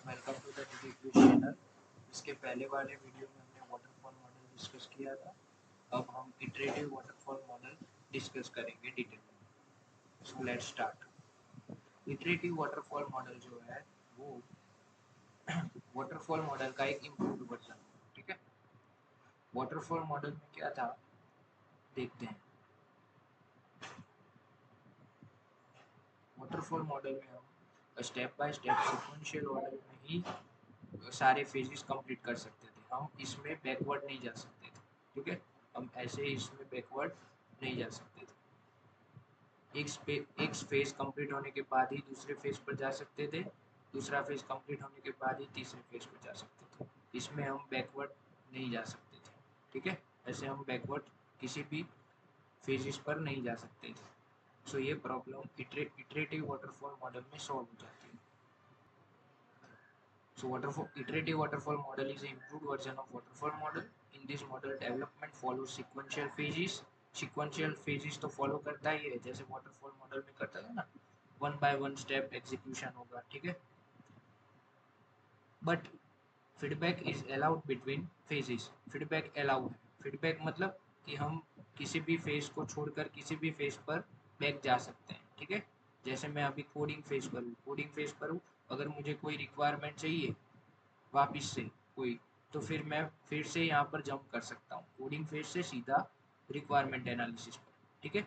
Welcome to the digital channel. इसके पहले वाले वीडियो में हमने वाटरफॉल मॉडल डिस्कस किया था। अब हम इटरेटिव वाटरफॉल मॉडल डिस्कस करेंगे डिटेल में। So let's start. Iterative waterfall model जो है वो वाटरफॉल मॉडल का एक इम्प्रूव्ड वर्जन है। ठीक है, वाटरफॉल मॉडल में क्या था देखते हैं। वाटरफॉल मॉडल में हम step by step sequential order में ही सारे फेजेस कंप्लीट कर सकते थे। हम इसमें बैकवर्ड नहीं जा सकते थे। ठीक है, हम ऐसे इसमें बैकवर्ड नहीं जा सकते थे। एक फेज कंप्लीट होने के बाद ही दूसरे फेज पर जा सकते थे, दूसरा फेज कंप्लीट होने के बाद ही तीसरे फेज पर जा सकते थे। इसमें हम बैकवर्ड नहीं जा सकते थे। ठीक है, ऐसे हम बैकवर्ड किसी भी फेजेस पर नहीं जा सकते थे। सो ये प्रॉब्लम इटरेटिव वाटरफॉल मॉडल में सॉल्व हो जाती है। So iterative waterfall model is an improved version of waterfall model. In this model, development follows sequential phases. Sequential phases तो follow करता ही है, जैसे waterfall model में करता था ना, one by one step execution होगा। ठीक है, but feedback is allowed between phases. Feedback allow है। feedback मतलब कि हम किसी भी फेज को छोड़कर किसी भी फेज पर बैक जा सकते हैं। ठीक है, जैसे मैं अभी कोडिंग फेज पर हूँ। अगर मुझे कोई रिक्वायरमेंट चाहिए वापिस से कोई, तो फिर मैं फिर से यहाँ पर जंप कर सकता हूँ कोडिंग फेज से सीधा रिक्वायरमेंट एनालिसिस पर। ठीक है,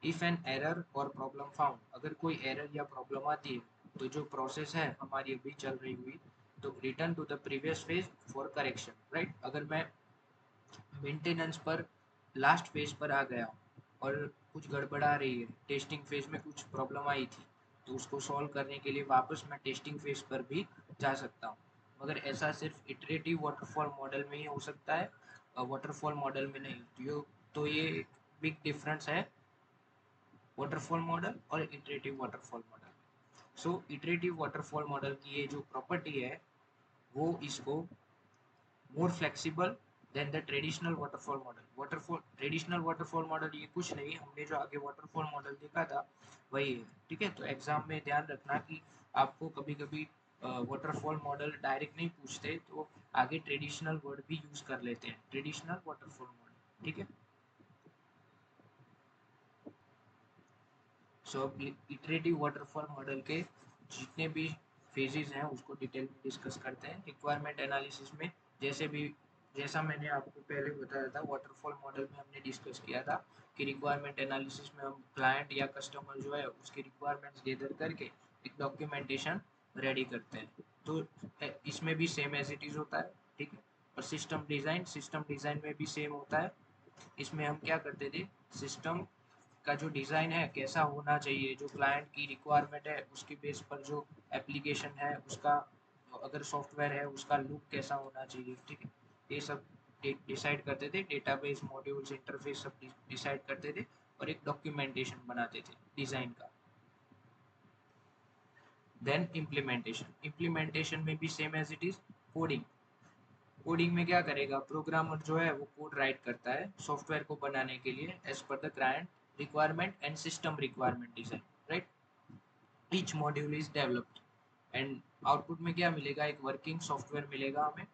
इफ़ एन एरर और प्रॉब्लम फाउंड, अगर कोई एरर या प्रॉब्लम आती है तो जो प्रोसेस है हमारी अभी चल रही हुई, तो return to the previous phase for correction. Right, अगर मैं मेंटेनेंस पर लास्ट फेज पर आ गया हूँ और कुछ गड़बड़ा रही है, टेस्टिंग फेज में कुछ प्रॉब्लम आई थी, तो उसको सॉल्व करने के लिए वापस मैं टेस्टिंग फेज पर भी जा सकता हूँ। मगर ऐसा सिर्फ इटरेटिव वाटरफॉल मॉडल में ही हो सकता है, वाटरफॉल मॉडल में नहीं। तो ये एक बिग डिफरेंस है वाटरफॉल मॉडल और iterative waterfall model. So iterative waterfall model की ये जो प्रॉपर्टी है वो इसको more flexible than the traditional waterfall model. Waterfall traditional waterfall model ये कुछ नहीं, हमने जो आगे वाटरफॉल मॉडल देखा था वही है। ठीक है, तो एग्जाम में ध्यान रखना कि आपको कभी कभी वाटरफॉल मॉडल डायरेक्ट नहीं पूछते, तो आगे ट्रेडिशनल वर्ड भी यूज कर लेते हैं, ट्रेडिशनल वाटरफॉल मॉडल। ठीक है, सो अब इटरेटिव वाटरफॉल मॉडल के जितने भी फेजेस हैं उसको डिटेल में डिस्कस करते हैं। रिक्वायरमेंट एनालिसिस में जैसे भी जैसा मैंने आपको पहले बताया था, वाटरफॉल मॉडल में हमने डिस्कस किया था कि रिक्वायरमेंट एनालिसिस में हम क्लाइंट या कस्टमर जो है उसके रिक्वायरमेंट्स गैदर करके एक डॉक्यूमेंटेशन रेडी करते हैं। तो इसमें भी सेम एज इट इज़ होता है। ठीक है, और सिस्टम डिज़ाइन में भी सेम होता है। इसमें हम क्या करते थे, सिस्टम का जो डिज़ाइन है कैसा होना चाहिए, जो क्लाइंट की रिक्वायरमेंट है उसके बेस पर जो एप्लीकेशन है उसका, अगर सॉफ्टवेयर है उसका लुक कैसा होना चाहिए। ठीक है, ये सब डिसाइड करते थे, डेटाबेस मॉड्यूल्स इंटरफेस सब डिसाइड करते थे और एक डॉक्यूमेंटेशन बनाते थे डिज़ाइन का। देन इम्प्लीमेंटेशन में भी same as it is. Coding coding में क्या करेगा, प्रोग्रामर जो है वो कोड राइट करता है सॉफ्टवेयर को बनाने के लिए as per the client requirement and system requirement design. Right, each module is developed and output में क्या मिलेगा, एक वर्किंग सॉफ्टवेयर मिलेगा हमें।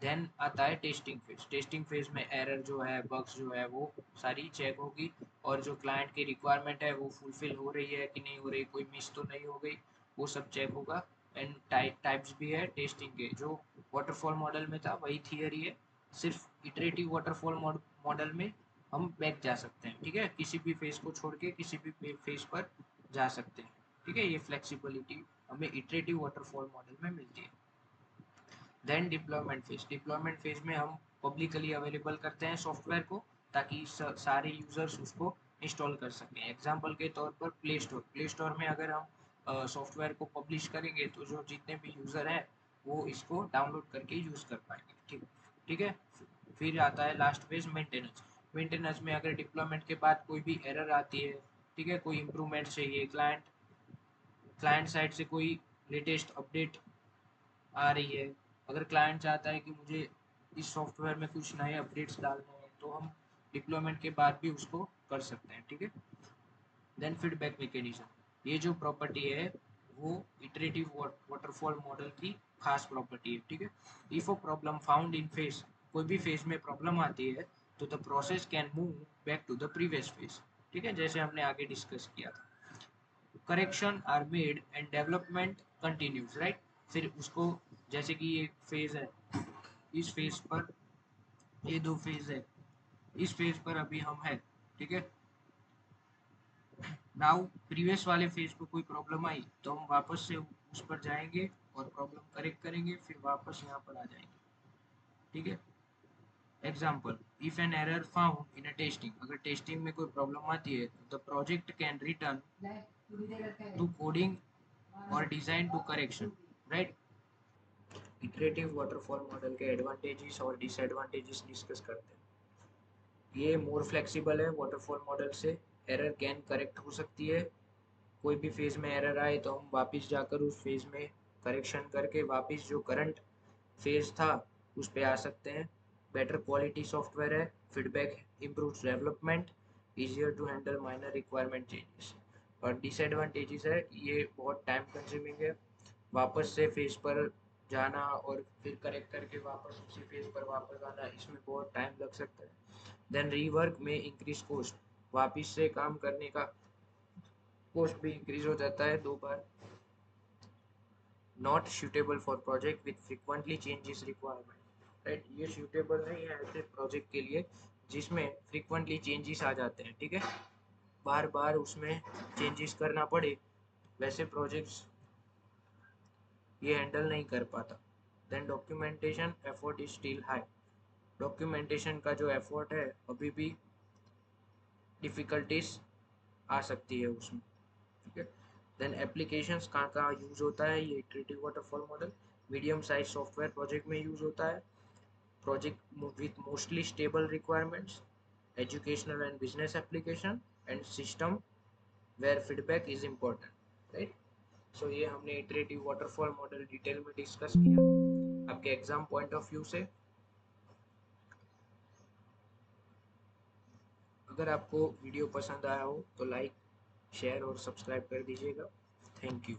देन आता है टेस्टिंग फेज में एरर जो है, बग्स जो है वो सारी चेक होगी, और जो क्लाइंट की रिक्वायरमेंट है वो फुलफिल हो रही है कि नहीं हो रही, कोई मिस तो नहीं हो गई, वो सब चेक होगा। एंड टाइप्स भी है टेस्टिंग के, जो वाटरफॉल मॉडल में था वही थियरी है, सिर्फ इटरेटिव वाटरफॉल मॉडल में हम बैक जा सकते हैं। ठीक है, किसी भी फेज को छोड़ के किसी भी फेज पर जा सकते हैं। ठीक है, ये फ्लेक्सिबिलिटी हमें इटरेटिव वाटरफॉल मॉडल में मिलती है। देन डिप्लॉयमेंट फेज में हम पब्लिकली अवेलेबल करते हैं सॉफ्टवेयर को, ताकि सारे यूजर्स उसको इंस्टॉल कर सकें। एग्जांपल के तौर पर प्ले स्टोर में अगर हम सॉफ्टवेयर को पब्लिश करेंगे तो जो जितने भी यूज़र हैं वो इसको डाउनलोड करके यूज़ कर पाएंगे। ठीक ठीक है, फिर आता है लास्ट फेज मेंटेनेंस में अगर डिप्लॉयमेंट के बाद कोई भी एरर आती है, ठीक है, कोई इम्प्रूवमेंट चाहिए, क्लाइंट साइड से कोई लेटेस्ट अपडेट आ रही है, अगर क्लाइंट चाहता है कि मुझे इस सॉफ्टवेयर में कुछ नए अपडेट्स डालने हैं, तो हम डिप्लॉयमेंट के बाद भी उसको कर सकते हैं। ठीक है, देन फीडबैक मैकेनिज्म, ये जो प्रॉपर्टी है वो इटरेटिव वाटरफॉल मॉडल की खास प्रॉपर्टी है, ठीक है। If a problem found in phase, कोई भी फेज में प्रॉब्लम आती है तो the process can move back to the previous phase, ठीक है, जैसे हमने आगे डिस्कस किया था। Correction are made and development continues, right. फिर उसको, जैसे कि ये फेज है, इस फेज पर, ये दो फेज है, इस फेज पर अभी हम है, ठीक है। नाउ प्रीवियस वाले फेज पे कोई प्रॉब्लम आई तो हम वापस से उस पर जाएंगे और प्रॉब्लम करेक्ट करेंगे, फिर वापस यहाँ पर आ जाएंगे, ठीक है। Example, if an error found in a testing, अगर टेस्टिंग में कोई प्रॉब्लम आती है तो the project can return to coding और design to correction, right. Iterative waterfall model के एडवांटेजेस और डिसएडवांटेजेस डिस्कस करते हैं। ये मोर फ्लेक्सिबल है वाटरफॉल मॉडल से, एरर कैन करेक्ट हो सकती है, कोई भी फेज में एरर आए तो हम वापस जाकर उस फेज में करेक्शन करके वापस जो करंट फेज था उस पे आ सकते हैं। बेटर क्वालिटी सॉफ्टवेयर है, feedback improves development, easier to handle minor requirement changes. और डिसएडवांटेजेस है, ये बहुत टाइम कंज्यूमिंग है, वापस से फेज पर जाना और फिर करेक्ट करके वापस उसी फेज पर वापस आना, इसमें बहुत टाइम लग सकता है। देन रीवर्क में इंक्रीज कॉस्ट, वापस से काम करने का कॉस्ट भी इंक्रीज हो जाता है 2 बार। Not suitable for project with frequently changes requirement, right. ये सूटेबल नहीं है ऐसे प्रोजेक्ट के लिए जिसमें फ्रिक्वेंटली चेंजेस आ जाते हैं, ठीक है, बार बार उसमें चेंजेस करना पड़े, वैसे प्रोजेक्ट्स ये हैंडल नहीं कर पाता। Then documentation effort is still high, documentation का जो एफर्ट है अभी भी डिफिकल्टीज आ सकती है उसमें, ठीक है। देन एप्लीकेशंस कहाँ कहाँ यूज होता है ये iterative waterfall model, medium size software project में यूज होता है, project with mostly stable requirements, educational and business application, and system where feedback is important, right। सो ये हमने इटरेटिव वाटरफॉल मॉडल डिटेल में डिस्कस किया आपके एग्जाम पॉइंट ऑफ व्यू से। अगर आपको वीडियो पसंद आया हो तो लाइक, शेयर और सब्सक्राइब कर दीजिएगा। Thank you.